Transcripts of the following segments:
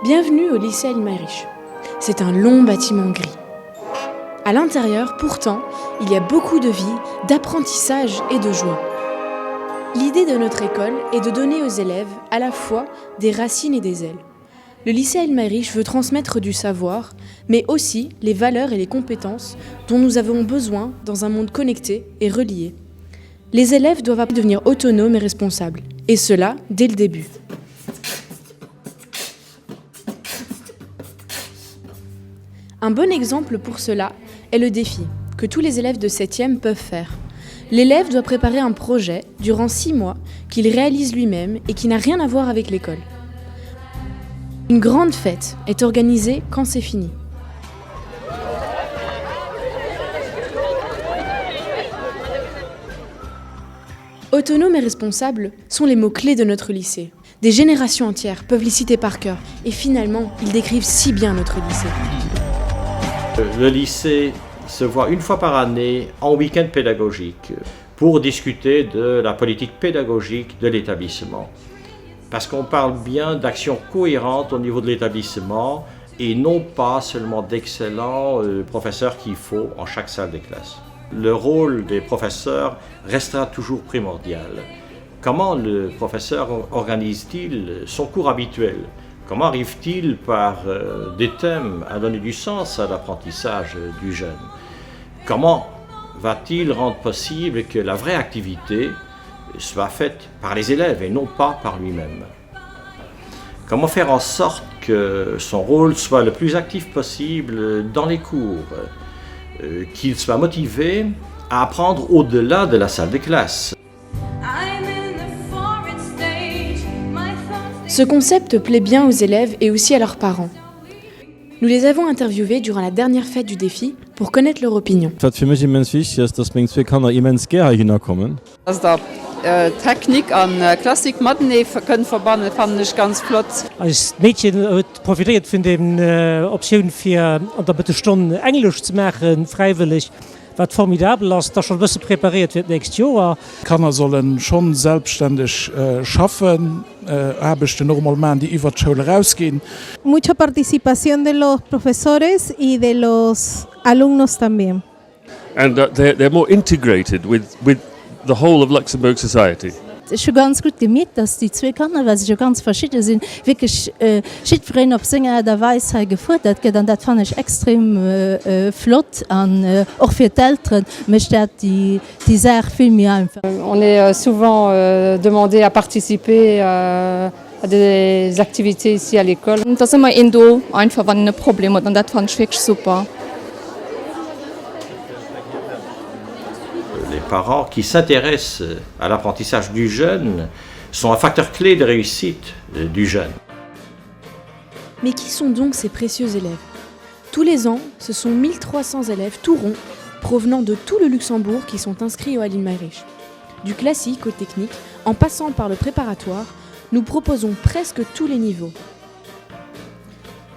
Bienvenue au lycée Heinrich. C'est un long bâtiment gris. À l'intérieur, pourtant, il y a beaucoup de vie, d'apprentissage et de joie. L'idée de notre école est de donner aux élèves à la fois des racines et des ailes. Le lycée Heinrich veut transmettre du savoir, mais aussi les valeurs et les compétences dont nous avons besoin dans un monde connecté et relié. Les élèves doivent devenir autonomes et responsables, et cela dès le début. Un bon exemple pour cela est le défi que tous les élèves de 7e peuvent faire. L'élève doit préparer un projet durant 6 mois qu'il réalise lui-même et qui n'a rien à voir avec l'école. Une grande fête est organisée quand c'est fini. Autonome et responsable sont les mots-clés de notre lycée. Des générations entières peuvent les citer par cœur et finalement, ils décrivent si bien notre lycée. Le lycée se voit une fois par année en week-end pédagogique pour discuter de la politique pédagogique de l'établissement. Parce qu'on parle bien d'actions cohérentes au niveau de l'établissement et non pas seulement d'excellents professeurs qu'il faut en chaque salle de classe. Le rôle des professeurs restera toujours primordial. Comment le professeur organise-t-il son cours habituel ? Comment arrive-t-il par des thèmes à donner du sens à l'apprentissage du jeune ? Comment va-t-il rendre possible que la vraie activité soit faite par les élèves et non pas par lui-même ? Comment faire en sorte que son rôle soit le plus actif possible dans les cours ? Qu'il soit motivé à apprendre au-delà de la salle de classe. Ce concept plaît bien aux élèves et aussi à leurs parents. Nous les avons interviewés durant la dernière fête du défi pour connaître leur opinion. Was für mich immens wichtig ist, dass meine zwei Kinder immens gerne hinkommen. Dass da Technik an Klassik Mathe können verbannen, fand ich ganz flott. Als Mädchen profitiert von der Option für an der Mittelstunde Englisch zu machen, freiwillig. Was formidabel ist, dass schon ein bisschen präpariert wird nächstes Jahr. Kinder sollen schon selbstständig schaffen, normalmente die über die Schule rausgehen. Mucha participación de los profesores y de los alumnos también. And they're more integrated with the whole of Luxembourg society. Es ist schon ganz gut gemerkt, dass die zwei Kinder, weil sie schon ganz verschieden sind, wirklich schiedfreien auf Singer der Weisheit gefordert wird. Und das fand ich extrem flott. Und auch für die Eltern möchte die Sache viel mehr einfach. On est souvent demandé à participer à des activités ici à l'école. Das immer Indo, einfach wenn ein Problem hat und das fand ich wirklich super. Les parents qui s'intéressent à l'apprentissage du jeune sont un facteur clé de réussite du jeune. Mais qui sont donc ces précieux élèves ? Tous les ans, ce sont 1300 élèves tout ronds provenant de tout le Luxembourg qui sont inscrits au Heinrich. Du classique au technique, en passant par le préparatoire, nous proposons presque tous les niveaux.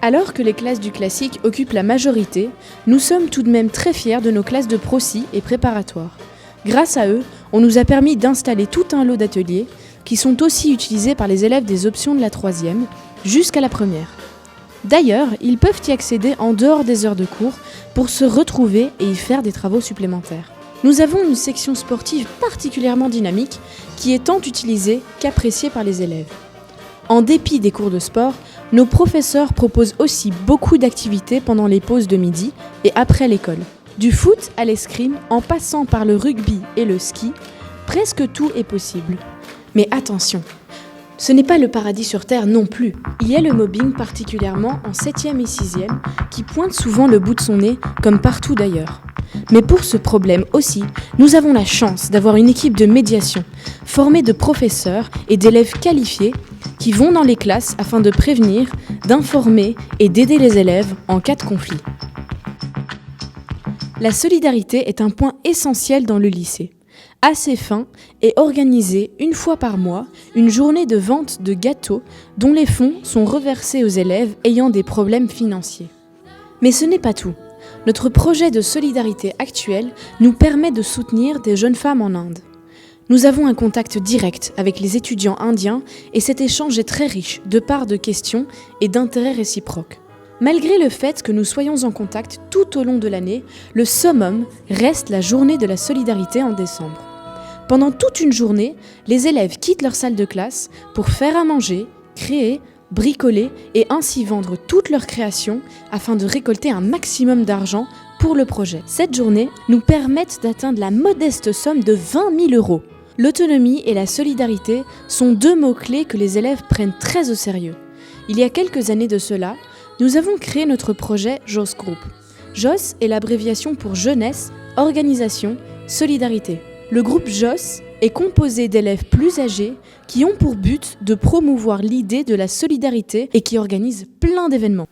Alors que les classes du classique occupent la majorité, nous sommes tout de même très fiers de nos classes de Pro-Si et préparatoire. Grâce à eux, on nous a permis d'installer tout un lot d'ateliers qui sont aussi utilisés par les élèves des options de la 3e jusqu'à la 1re. D'ailleurs, ils peuvent y accéder en dehors des heures de cours pour se retrouver et y faire des travaux supplémentaires. Nous avons une section sportive particulièrement dynamique qui est tant utilisée qu'appréciée par les élèves. En dépit des cours de sport, nos professeurs proposent aussi beaucoup d'activités pendant les pauses de midi et après l'école. Du foot à l'escrime, en passant par le rugby et le ski, presque tout est possible. Mais attention, ce n'est pas le paradis sur Terre non plus. Il y a le mobbing particulièrement en 7e et 6e qui pointe souvent le bout de son nez comme partout d'ailleurs. Mais pour ce problème aussi, nous avons la chance d'avoir une équipe de médiation formée de professeurs et d'élèves qualifiés qui vont dans les classes afin de prévenir, d'informer et d'aider les élèves en cas de conflit. La solidarité est un point essentiel dans le lycée. À ces fins est organisée une fois par mois une journée de vente de gâteaux dont les fonds sont reversés aux élèves ayant des problèmes financiers. Mais ce n'est pas tout. Notre projet de solidarité actuel nous permet de soutenir des jeunes femmes en Inde. Nous avons un contact direct avec les étudiants indiens et cet échange est très riche de part de questions et d'intérêts réciproques. Malgré le fait que nous soyons en contact tout au long de l'année, le summum reste la journée de la solidarité en décembre. Pendant toute une journée, les élèves quittent leur salle de classe pour faire à manger, créer, bricoler et ainsi vendre toutes leurs créations afin de récolter un maximum d'argent pour le projet. Cette journée nous permet d'atteindre la modeste somme de 20 000 €. L'autonomie et la solidarité sont deux mots-clés que les élèves prennent très au sérieux. Il y a quelques années de cela, nous avons créé notre projet JOS Group. JOS est l'abréviation pour Jeunesse, Organisation, Solidarité. Le groupe JOS est composé d'élèves plus âgés qui ont pour but de promouvoir l'idée de la solidarité et qui organisent plein d'événements.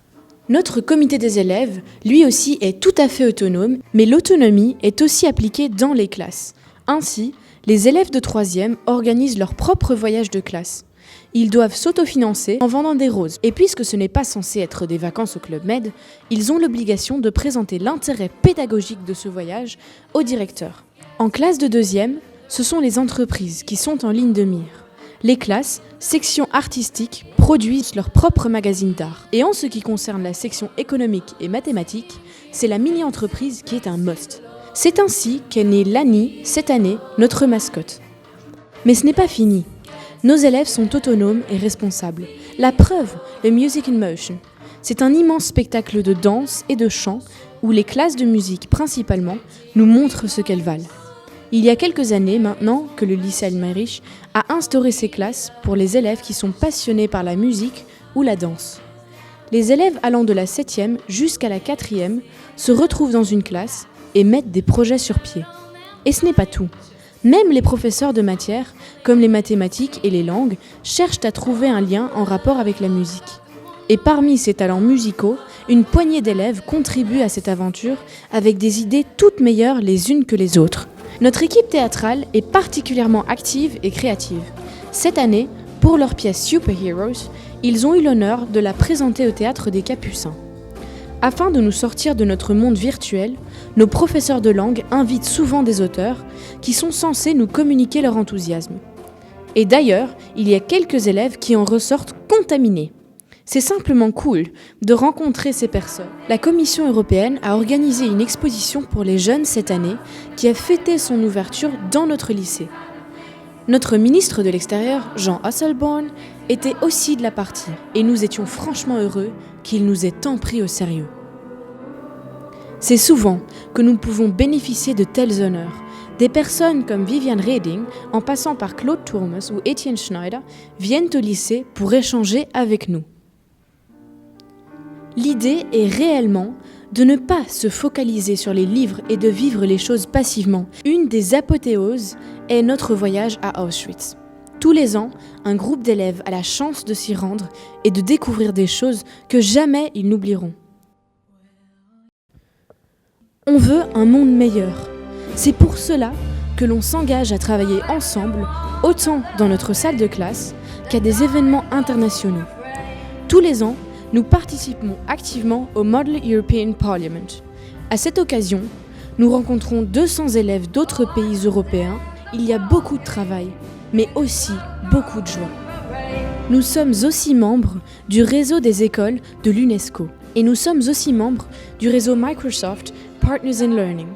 Notre comité des élèves, lui aussi, est tout à fait autonome, mais l'autonomie est aussi appliquée dans les classes. Ainsi, les élèves de 3e organisent leur propre voyage de classe. Ils doivent s'autofinancer en vendant des roses. Et puisque ce n'est pas censé être des vacances au Club Med, ils ont l'obligation de présenter l'intérêt pédagogique de ce voyage au directeur. En classe de 2e, ce sont les entreprises qui sont en ligne de mire. Les classes, sections artistiques, produisent leur propre magazine d'art. Et en ce qui concerne la section économique et mathématiques, c'est la mini-entreprise qui est un must. C'est ainsi qu'est née Lani, cette année, notre mascotte. Mais ce n'est pas fini. Nos élèves sont autonomes et responsables. La preuve, le Music in Motion. C'est un immense spectacle de danse et de chant où les classes de musique, principalement, nous montrent ce qu'elles valent. Il y a quelques années maintenant que le lycée Almerich a instauré ces classes pour les élèves qui sont passionnés par la musique ou la danse. Les élèves allant de la 7e jusqu'à la 4e se retrouvent dans une classe et mettent des projets sur pied. Et ce n'est pas tout. Même les professeurs de matières, comme les mathématiques et les langues, cherchent à trouver un lien en rapport avec la musique. Et parmi ces talents musicaux, une poignée d'élèves contribue à cette aventure avec des idées toutes meilleures les unes que les autres. Notre équipe théâtrale est particulièrement active et créative. Cette année, pour leur pièce Superheroes, ils ont eu l'honneur de la présenter au Théâtre des Capucins. Afin de nous sortir de notre monde virtuel, nos professeurs de langue invitent souvent des auteurs qui sont censés nous communiquer leur enthousiasme. Et d'ailleurs, il y a quelques élèves qui en ressortent contaminés. C'est simplement cool de rencontrer ces personnes. La Commission européenne a organisé une exposition pour les jeunes cette année qui a fêté son ouverture dans notre lycée. Notre ministre de l'Extérieur, Jean Hasselborn, était aussi de la partie et nous étions franchement heureux qu'il nous ait tant pris au sérieux. C'est souvent que nous pouvons bénéficier de tels honneurs. Des personnes comme Viviane Reding, en passant par Claude Thomas ou Étienne Schneider, viennent au lycée pour échanger avec nous. L'idée est réellement de ne pas se focaliser sur les livres et de vivre les choses passivement. Une des apothéoses est notre voyage à Auschwitz. Tous les ans, un groupe d'élèves a la chance de s'y rendre et de découvrir des choses que jamais ils n'oublieront. On veut un monde meilleur. C'est pour cela que l'on s'engage à travailler ensemble, autant dans notre salle de classe qu'à des événements internationaux. Tous les ans, nous participons activement au Model European Parliament. À cette occasion, nous rencontrons 200 élèves d'autres pays européens. Il y a beaucoup de travail, mais aussi beaucoup de joie. Nous sommes aussi membres du réseau des écoles de l'UNESCO et nous sommes aussi membres du réseau Microsoft Partners in Learning,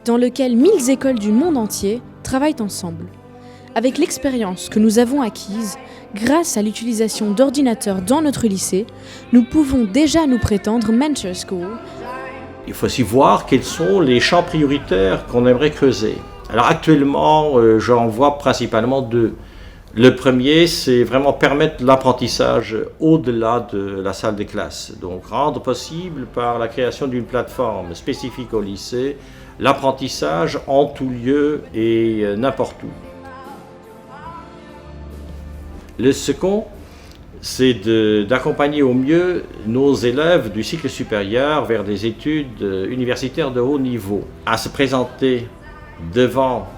dans lequel 1000 écoles du monde entier travaillent ensemble. Avec l'expérience que nous avons acquise, grâce à l'utilisation d'ordinateurs dans notre lycée, nous pouvons déjà nous prétendre Mentor School. Il faut aussi voir quels sont les champs prioritaires qu'on aimerait creuser. Alors actuellement, j'en vois principalement deux. Le premier, c'est vraiment permettre l'apprentissage au-delà de la salle de classe. Donc rendre possible par la création d'une plateforme spécifique au lycée, l'apprentissage en tout lieu et n'importe où. Le second, c'est d'accompagner au mieux nos élèves du cycle supérieur vers des études universitaires de haut niveau, à se présenter devant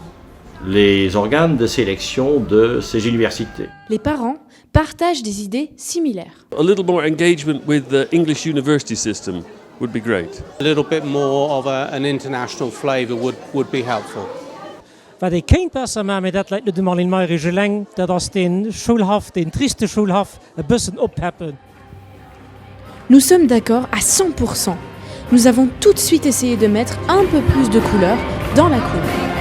les organes de sélection de ces universités. Les parents partagent des idées similaires. A little more engagement with the English university system would be great. A little bit more of an international flavour would be helpful. Wat ik geen besser ma met dat leiit de mal in meierige leng, dat ass den Schulhaft, den triste Schulhaft e bëssen opheppen. Nous sommes d'accord à 100%. Nous avons tout de suite essayé de mettre un peu plus de couleur dans la couleur.